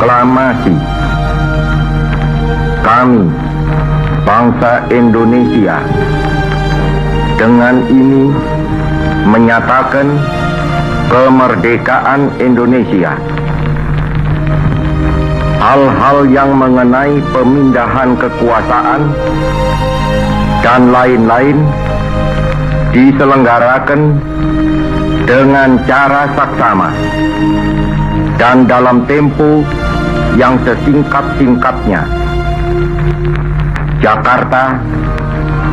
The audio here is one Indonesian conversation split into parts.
Proklamasi kami, bangsa Indonesia, dengan ini menyatakan kemerdekaan Indonesia. Hal-hal yang mengenai pemindahan kekuasaan dan lain-lain diselenggarakan dengan cara saksama dan dalam tempo yang sesingkat-singkatnya. Jakarta,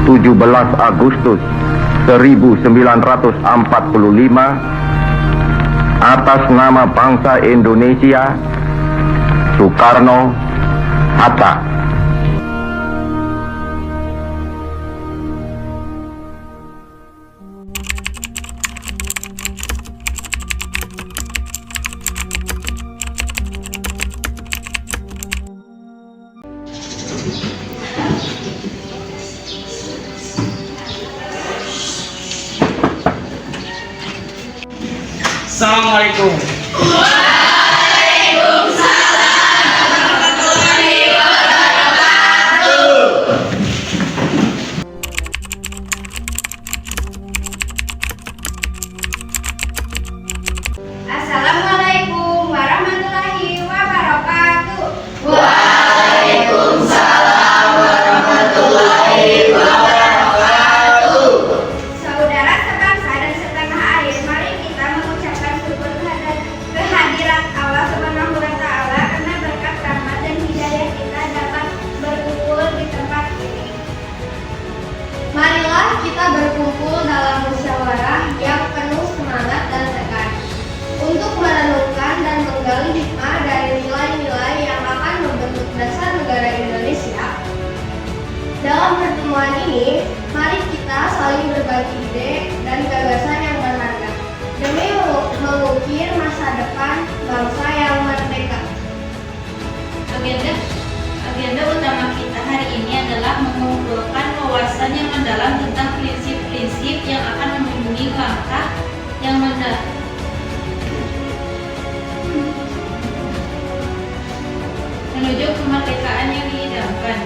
17 Agustus 1945, atas nama bangsa Indonesia, Soekarno Hatta. Assalamualaikum. Assalamualaikum warahmatullahi wabarakatuh. Waalaikumsalam warahmatullahi wabarakatuh. Saudara sebangsa dan setanah air, mari kita mengucapkan syukur kehadirat Allah Subhanahu wa Ta'ala karena berkat rahmat dan hidayah kita dapat berkumpul di tempat ini. Marilah kita berkumpul dalam musyawarah yang penuh semangat dan tegar untuk merenungkan dan menggali hikmah dari nilai-nilai yang akan membentuk dasar negara Indonesia. Dalam pertemuan ini, mari kita saling berbagi ide dan gagasan yang berharga demi mengukir masa depan bangsa yang merdeka. Agenda utama kita hari ini adalah mengumpulkan wawasan yang mendalam tentang prinsip-prinsip yang akan membimbing langkah yang menuju kemerdekaan yang diidamkan.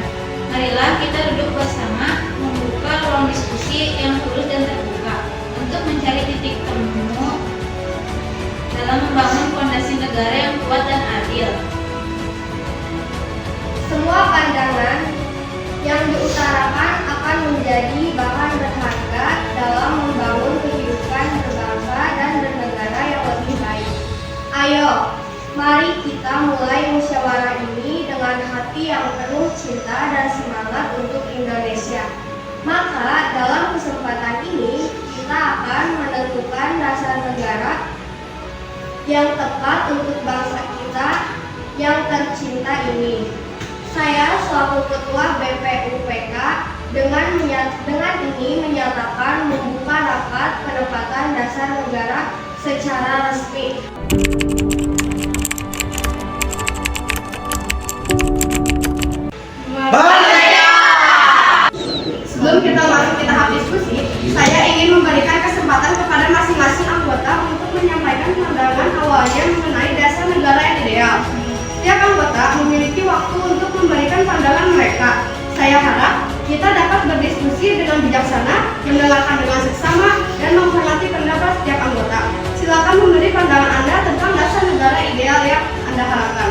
Marilah kita duduk bersama, membuka ruang diskusi yang tulus dan terbuka untuk mencari titik temu dalam membangun fondasi negara yang kuat dan adil. Semua pandangan yang diutarakan akan menjadi bahan berharga dalam membangun kehidupan berbangsa dan bernegara yang lebih baik. Ayo, mari kita mulai musyawarah ini dengan hati yang penuh cinta dan semangat untuk Indonesia. Maka dalam kesempatan ini kita akan menentukan dasar negara yang tepat untuk bangsa kita yang tercinta ini. Saya selaku Ketua BPUPK dengan ini menyatakan membuka rapat penempatan dasar negara secara resmi. Sebelum kita masuk ke tahap diskusi, saya ingin memberikan kesempatan kepada masing-masing anggota untuk menyampaikan pandangan awalnya mengenai dasar negara yang ideal. Setiap anggota memiliki waktu untuk memberikan pandangan mereka. Saya harap kita dapat berdiskusi dengan bijaksana, mendengarkan dengan seksama, dan menghormati pendapat setiap anggota. Silakan memberi pandangan Anda tentang dasar negara ideal yang Anda harapkan.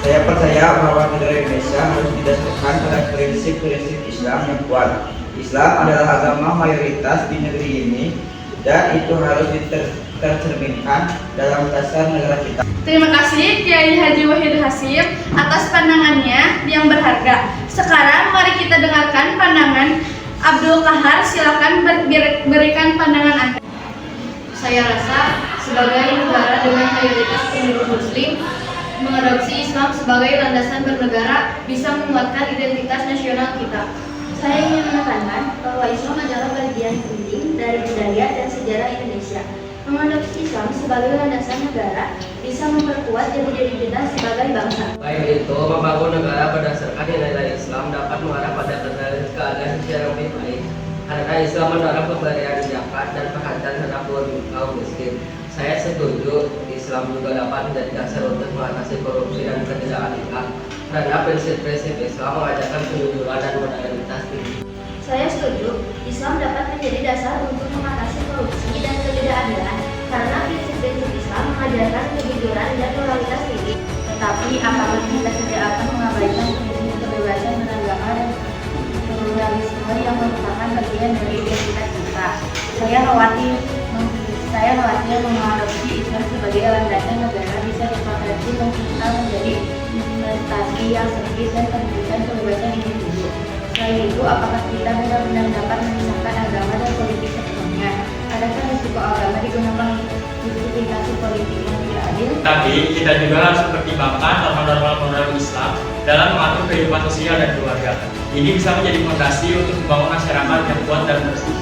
Saya percaya bahwa negara Indonesia harus didasarkan pada prinsip-prinsip Islam yang kuat. Islam adalah agama mayoritas di negeri ini dan itu harus tercerminkan dalam dasar negara kita. Terima kasih Kiai Haji Wahid Hasyim atas pandangannya yang berharga. Sekarang mari kita dengarkan pandangan Abdul Kahar. Silakan berikan pandangan Anda. Saya rasa sebagai negara dengan mayoritas penduduk Muslim, mengadopsi Islam sebagai landasan bernegara bisa menguatkan identitas nasional kita. Saya ingin menekankan bahwa Islam adalah bagian penting dari budaya dan sejarah Indonesia. Mengadopsi Islam sebagai landasan negara bisa bisa memperkuat jati-jati kita sebagai bangsa. Baik itu, membangun negara berdasarkan nilai-nilai Islam dapat mengarah pada keadaan sosial yang lebih baik. Karena Islam mendorong pemberian zakat dan perhatian terhadap kaum miskin. Saya setuju Islam juga dapat menjadi dasar untuk mengatasi korupsi dan ketidakadilan. Karena prinsip-prinsip Islam mengajarkan kejujuran dan moralitas tinggi. Saya setuju, Islam dapat menjadi dasar untuk mengatasi korupsi dan ketidakadilan karena prinsip-prinsip Islam mengajarkan kejujuran dan moralitas tinggi. Tetapi apakah kita tidak akan mengabaikan prinsip kebebasan beragama dan pluralisme yang merupakan bagian dari identitas kita? Saya khawatir mengadopsi Islam sebagai landasan negara bisa berpotensi kita menjadi investasi yang sempit dan merugikan kebebasan individu. Selain itu, apakah kita benar-benar dapat memisahkan agama dan politik sepenuhnya? Adakah risiko agama digunakan justifikasi politik yang tidak adil? Tapi kita juga harus mempertimbangkan norma-norma moral Islam dalam mengatur kehidupan sosial dan keluarga. Ini bisa menjadi fondasi untuk membangun masyarakat yang kuat dan bersih.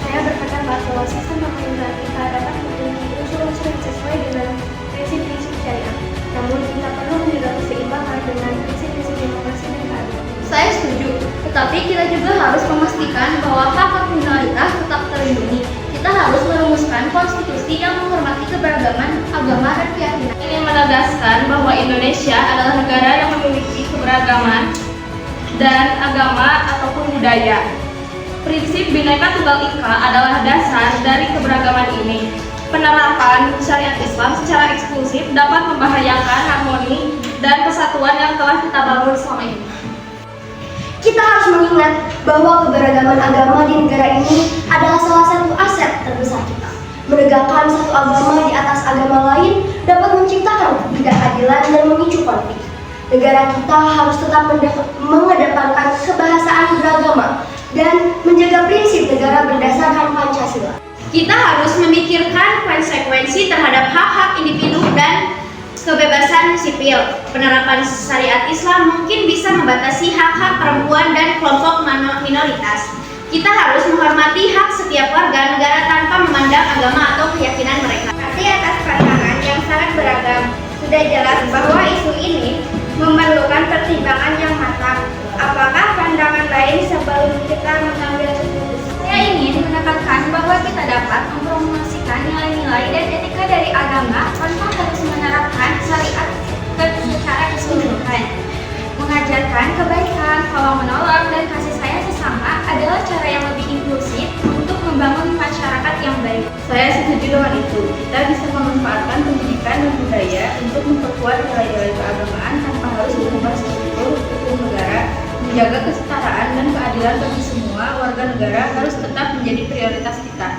Saya berpendapat bahwa sistem pemerintahan kita dapat memiliki unsur-unsur yang sesuai dengan prinsip-prinsip syariat. Namun kita perlu menjaga keseimbangan dengan prinsip-prinsip demokrasi dan keadilan. Saya setuju, tetapi kita juga harus memastikan bahwa hak-hak minoritas tetap terlindungi. Kita harus merumuskan konstitusi yang menghormati keberagaman agama dan keyakinan. Ingin menegaskan bahwa Indonesia adalah negara yang memiliki keberagaman dan agama ataupun budaya. Prinsip Bhinneka Tunggal Ika adalah dasar dari keberagaman ini. Penerapan syariat Islam secara eksklusif dapat membahayakan harmoni dan kesatuan yang telah kita bangun selama ini. Kita harus mengingat bahwa keberagaman agama di negara ini adalah salah satu aset terbesar kita. Menegakkan satu agama di atas agama lain dapat menciptakan ketidakadilan dan memicu konflik. Negara kita harus tetap mengedepankan kebahasaan beragama dan menjaga prinsip negara berdasarkan Pancasila. Kita harus memikirkan konsekuensi terhadap hak-hak individu dan kebebasan sipil. Penerapan syariat Islam mungkin bisa membatasi hak-hak perempuan dan kelompok minoritas. Kita harus menghormati hak setiap warga negara tanpa memandang agama atau keyakinan mereka. Terima kasih atas pandangan yang sangat beragam. Sudah jelas bahwa isu ini memerlukan pertimbangan yang matang. Apakah pandangan lain sebelum kita mengambil keputusan? Saya ingin menekankan bahwa kita dapat mempromosikan nilai-nilai dan etika dari agama tanpa harus menerapkan syariat secara keseluruhan. Mengajarkan kebaikan, tolong menolong, dan kasih sayang sesama adalah cara yang lebih inklusif untuk membangun masyarakat yang baik. Saya setuju dengan itu. Kita bisa memanfaatkan pendidikan dan budaya untuk memperkuat nilai-nilai keagamaan tanpa harus mengubah struktur hukum negara. Menjaga kesetaraan dan keadilan bagi semua warga negara harus tetap menjadi prioritas kita.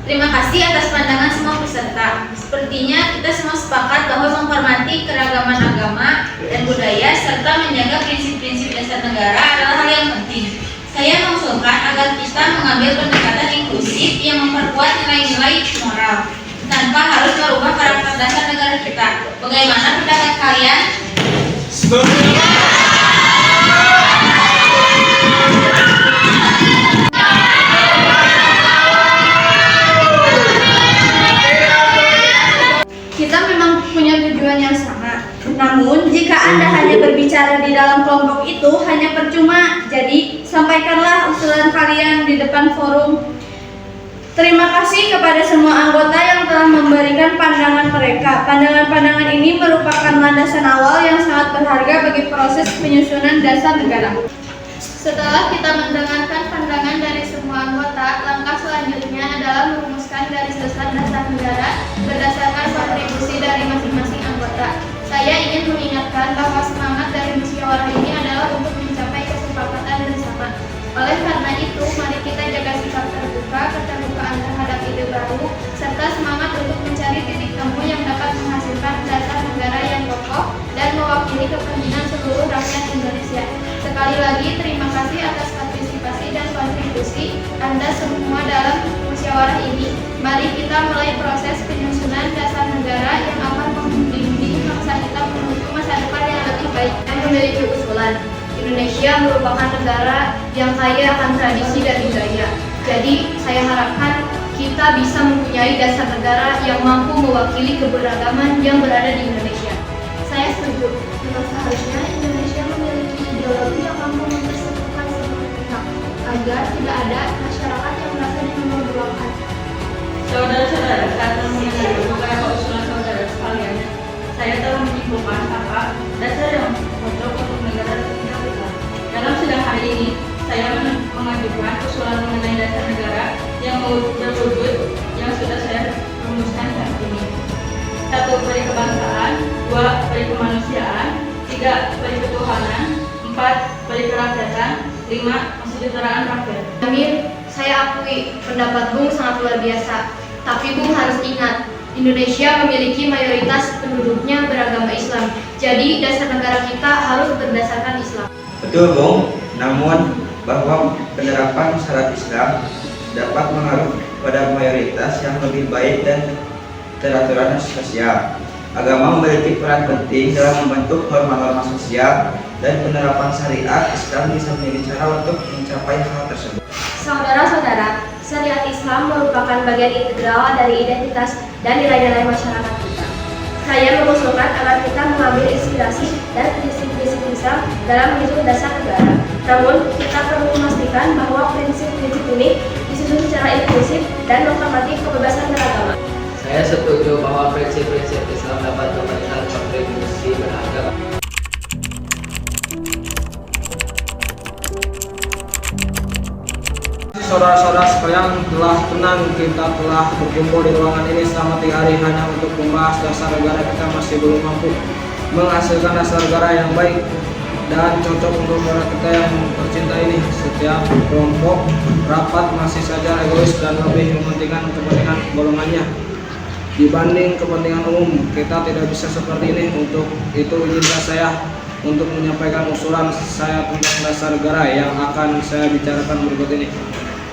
Terima kasih atas pandangan semua peserta. Sepertinya kita semua sepakat bahwa menghormati keragaman agama dan budaya serta menjaga prinsip-prinsip dasar negara adalah hal yang penting. Saya mengusulkan agar kita mengambil pendekatan inklusif yang memperkuat nilai-nilai moral tanpa harus merubah karakter dasar negara kita. Bagaimana pendapat kalian? Kita memang punya tujuan yang sama. Namun, jika Anda hanya berbicara di dalam kelompok itu, hanya percuma. Jadi, sampaikanlah usulan kalian di depan forum. Terima kasih kepada semua anggota yang telah memberikan pandangan mereka. Pandangan-pandangan ini merupakan landasan awal yang sangat berharga bagi proses penyusunan dasar negara. Setelah kita mendengarkan pandangan dari semua anggota, langkah selanjutnya adalah merumuskan garis besar dasar negara berdasarkan kontribusi dari masing-masing anggota. Saya ingin mengingatkan bahwa semangat dari musyawarah ini adalah untuk mencapai kesepakatan bersama. Oleh karena itu, mari kita jaga sikap terbuka, keterbukaan terhadap ide baru, serta semangat untuk mencari titik temu yang dapat menghasilkan dasar negara yang kokoh dan mewakili kepentingan seluruh rakyat Indonesia. Sekali lagi, terima kasih atas partisipasi dan kontribusi Anda semua dalam musyawarah ini. Mari kita mulai proses penyusunan dasar negara yang akan membimbing bangsa kita menuju masa depan yang lebih baik. Saya memiliki usulan. Indonesia merupakan negara yang kaya akan tradisi dan budaya. Jadi, saya harapkan kita bisa mempunyai dasar negara yang mampu mewakili keberagaman yang berada di Indonesia. Saya setuju. Memang seharusnya Indonesia memiliki ideologi yang mampu mempersatukan semua pihak agar tidak ada masyarakat yang merasa dinomorduakan. Saudara-saudara, saat mendengar beberapa usulan saudara sekalian, saya telah menyimpulkan apa dasar yang cocok untuk negara Republik kita. Dalam sidang hari ini, saya mengajukan usulan mengenai dasar negara yang berwujud yang sudah saya rumuskan saat ini. 1. Peri kebangsaan, 2. Peri kemanusiaan, 3. Peri ketuhanan, 4. Peri kerakyatan, 5. Kesejahteraan rakyat. Amir, saya akui pendapat Bung sangat luar biasa. Tapi Bung harus ingat, Indonesia memiliki mayoritas penduduknya beragama Islam. Jadi dasar negara kita harus berdasarkan Islam. Betul, Bung. Namun bahwa penerapan syarat Islam dapat mengaruh pada mayoritas yang lebih baik dan teraturan sosial. Agama memiliki peran penting dalam membentuk norma-norma sosial dan penerapan syariat Islam bisa menjadi cara untuk mencapai hal tersebut. Saudara-saudara, syariat Islam merupakan bagian integral dari identitas dan nilai-nilai masyarakat kita. Saya mengusulkan agar kita mengambil inspirasi dan prinsip-prinsip Islam dalam menyusun dasar negara. Namun, kita perlu memastikan bahwa prinsip-prinsip ini disusun secara inklusif dan menghormati kebebasan beragama. Saya setuju bahwa prinsip-prinsip Islam dapat memberikan kontribusi berharga. Saudara-saudara sekalian, telah tenang kita telah berkumpul di ruangan ini selama 3 hari hanya untuk membahas dasar negara. Kita masih belum mampu menghasilkan dasar negara yang baik dan cocok untuk negara kita yang tercinta ini. Setiap kelompok rapat masih saja egois dan lebih mementingkan kepentingan golongannya dibanding kepentingan umum. Kita tidak bisa seperti ini. Untuk itu izinkan saya untuk menyampaikan usulan saya tentang dasar negara yang akan saya bicarakan berikut ini.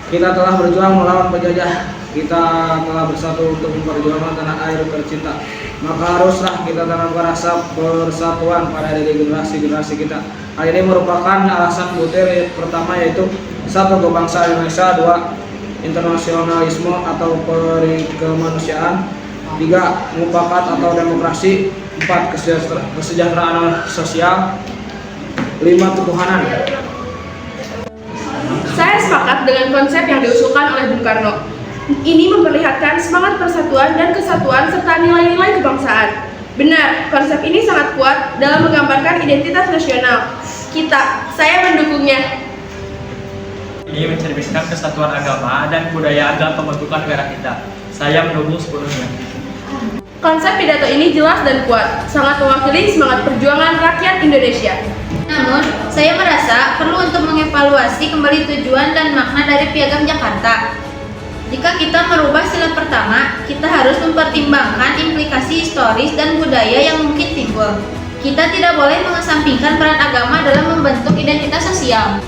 Kita telah berjuang melawan penjajah. Kita telah bersatu untuk memperjuangkan tanah air tercinta. Maka haruslah kita tanamkan rasa persatuan pada diri generasi-generasi kita. Hal ini merupakan alasan butir pertama, yaitu 1. Kebangsaan Indonesia, 2. Internasionalisme atau perikemanusiaan, 3. Mufakat atau demokrasi, 4. Kesejahteraan sosial, 5. Ketuhanan. Saya sepakat dengan konsep yang diusulkan oleh Bung Karno. Ini memperlihatkan semangat persatuan dan kesatuan serta nilai-nilai kebangsaan. Benar, konsep ini sangat kuat dalam menggambarkan identitas nasional kita. Saya mendukungnya. Ini mencerminkan kesatuan agama dan budaya dalam pembentukan negara kita. Saya mendukung sepenuhnya. Konsep pidato ini jelas dan kuat, sangat mewakili semangat perjuangan rakyat Indonesia. Namun, saya merasa perlu untuk mengevaluasi kembali tujuan dan makna dari Piagam Jakarta. Jika kita merubah sila pertama, kita harus mempertimbangkan implikasi historis dan budaya yang mungkin timbul. Kita tidak boleh mengesampingkan peran agama dalam membentuk identitas sosial.